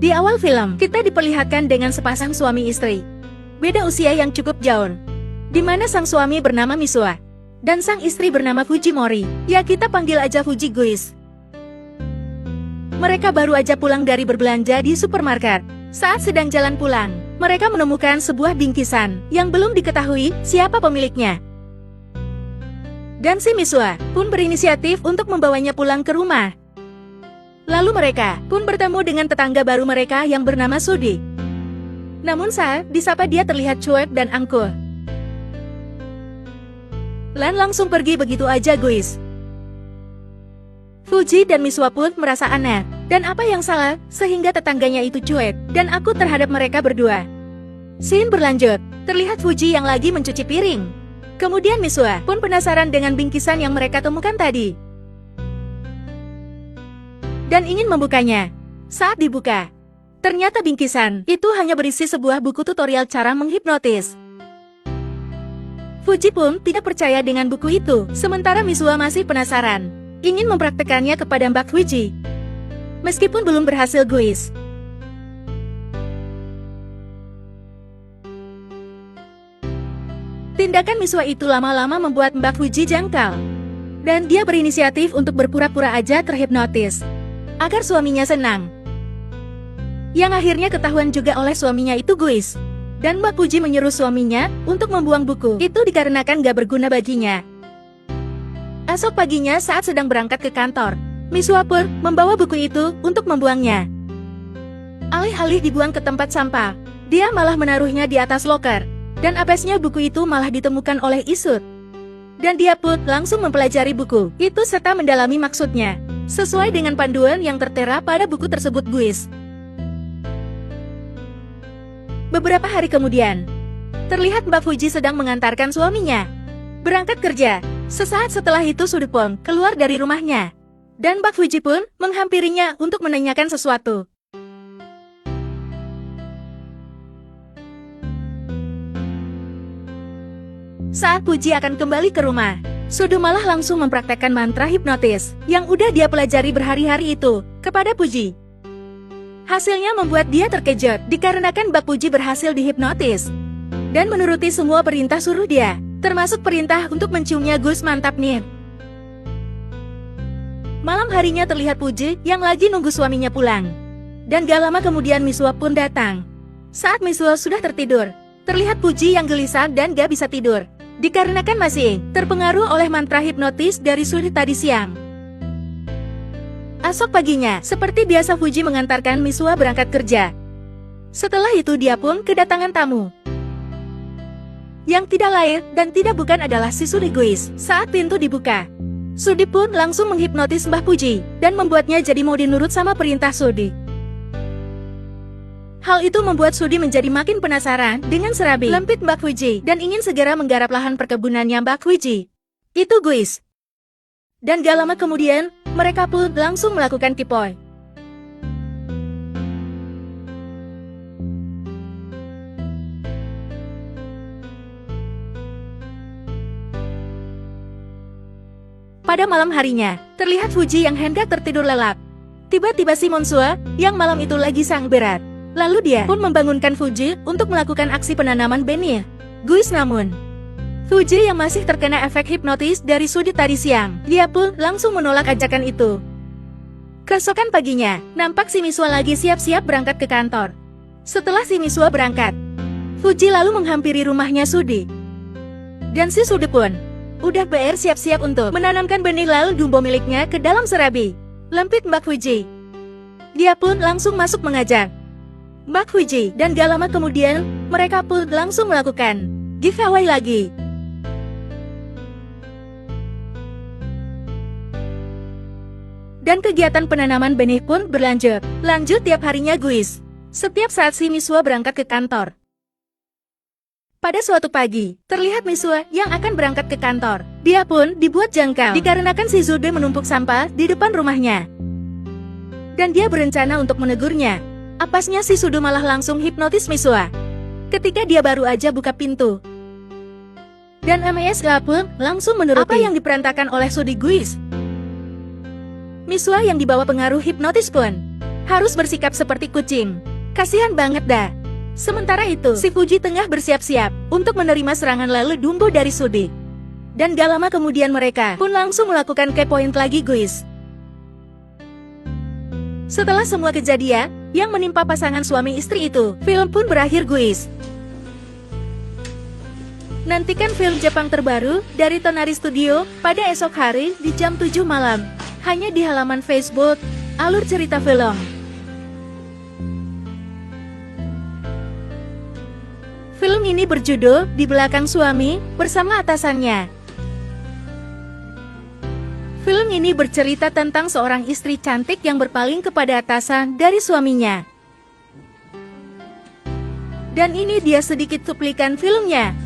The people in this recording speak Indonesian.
Di awal film, kita diperlihatkan dengan sepasang suami istri. Beda usia yang cukup jauh. Di mana sang suami bernama Misua dan sang istri bernama Fujimori. Ya kita panggil aja Fuji guys. Mereka baru aja pulang dari berbelanja di supermarket. Saat sedang jalan pulang, mereka menemukan sebuah bingkisan yang belum diketahui siapa pemiliknya. Dan si Misua pun berinisiatif untuk membawanya pulang ke rumah. Lalu mereka pun bertemu dengan tetangga baru mereka yang bernama Sudi. Namun saat disapa dia terlihat cuek dan angkuh. Lan langsung pergi begitu aja guys. Fuji dan Misua pun merasa aneh. Dan apa yang salah sehingga tetangganya itu cuek dan angkuh terhadap mereka berdua. Scene berlanjut. Terlihat Fuji yang lagi mencuci piring. Kemudian Misua pun penasaran dengan bingkisan yang mereka temukan tadi. Dan ingin membukanya. Saat dibuka, ternyata bingkisan itu hanya berisi sebuah buku tutorial cara menghipnotis. Fuji pun tidak percaya dengan buku itu, sementara Misua masih penasaran, ingin mempraktekannya kepada Mbak Fuji. Meskipun belum berhasil guys. Tindakan Misua itu lama-lama membuat Mbak Fuji jangkal. Dan dia berinisiatif untuk berpura-pura aja terhipnotis agar suaminya senang. Yang akhirnya ketahuan juga oleh suaminya itu guys. Dan Mbak Fuji menyuruh suaminya untuk membuang buku itu dikarenakan gak berguna baginya. Esok paginya saat sedang berangkat ke kantor, Misua pun membawa buku itu untuk membuangnya. Alih-alih dibuang ke tempat sampah, dia malah menaruhnya di atas loker. Dan apesnya buku itu malah ditemukan oleh Isut. Dan dia pun langsung mempelajari buku itu serta mendalami maksudnya, sesuai dengan panduan yang tertera pada buku tersebut guys. Beberapa hari kemudian, terlihat Mbak Fuji sedang mengantarkan suaminya berangkat kerja. Sesaat setelah itu Sudipong keluar dari rumahnya. Dan Mbak Fuji pun menghampirinya untuk menanyakan sesuatu. Saat Fuji akan kembali ke rumah, Sudu malah langsung mempraktekkan mantra hipnotis yang udah dia pelajari berhari-hari itu kepada Fuji. Hasilnya membuat dia terkejut dikarenakan Mbak Fuji berhasil dihipnotis dan menuruti semua perintah suruh dia, termasuk perintah untuk menciumnya. Gus mantap nih. Malam harinya terlihat Fuji yang lagi nunggu suaminya pulang. Dan gak lama kemudian Misua pun datang. Saat Misua sudah tertidur, terlihat Fuji yang gelisah dan gak bisa tidur dikarenakan masih terpengaruh oleh mantra hipnotis dari Sudi tadi siang. Esok paginya, seperti biasa Fuji mengantarkan Misua berangkat kerja. Setelah itu dia pun kedatangan tamu. Yang tidak lain dan tidak bukan adalah si Sudi guys. Saat pintu dibuka, Sudi pun langsung menghipnotis Mbah Fuji dan membuatnya jadi mau dinurut sama perintah Sudi. Hal itu membuat Sudi menjadi makin penasaran dengan serabi lempit Mbak Fuji dan ingin segera menggarap lahan perkebunannya Mbak Fuji. Itu guys. Dan gak lama kemudian, mereka pun langsung melakukan kipoy. Pada malam harinya, terlihat Fuji yang hendak tertidur lelap. Tiba-tiba si Monsua yang malam itu lagi sang berat. Lalu dia pun membangunkan Fuji untuk melakukan aksi penanaman benih. Guys namun, Fuji yang masih terkena efek hipnotis dari Sudi tadi siang, dia pun langsung menolak ajakan itu. Keesokan paginya, nampak si Misua lagi siap-siap berangkat ke kantor. Setelah si Misua berangkat, Fuji lalu menghampiri rumahnya Sudi. Dan si Sudi pun udah siap-siap untuk menanamkan benih lalu dumbo miliknya ke dalam serabi lempit Mbak Fuji. Dia pun langsung masuk mengajak Mbak Fuji, dan gak lama kemudian, mereka pun langsung melakukan giveaway lagi. Dan kegiatan penanaman benih pun berlanjut. Lanjut tiap harinya guys. Setiap saat si Misua berangkat ke kantor. Pada suatu pagi, terlihat Misua yang akan berangkat ke kantor. Dia pun dibuat jangkal dikarenakan si Zude menumpuk sampah di depan rumahnya. Dan dia berencana untuk menegurnya. Apasnya si Sudu malah langsung hipnotis Misua ketika dia baru aja buka pintu. Dan MSA pun langsung menuruti apa yang diperintahkan oleh Sudi guys. Misua yang dibawa pengaruh hipnotis pun harus bersikap seperti kucing. Kasihan banget dah. Sementara itu, si Fuji tengah bersiap-siap untuk menerima serangan lalu Dumbo dari Sudi. Dan gak lama kemudian mereka pun langsung melakukan key point lagi guys. Setelah semua kejadian yang menimpa pasangan suami istri itu, film pun berakhir guys. Nantikan film Jepang terbaru dari Tonari Studio pada esok hari di jam 7 malam. Hanya di halaman Facebook Alur Cerita Film. Film ini berjudul Di Belakang Suami bersama Atasannya. Film ini bercerita tentang seorang istri cantik yang berpaling kepada atasan dari suaminya. Dan ini dia sedikit cuplikan filmnya.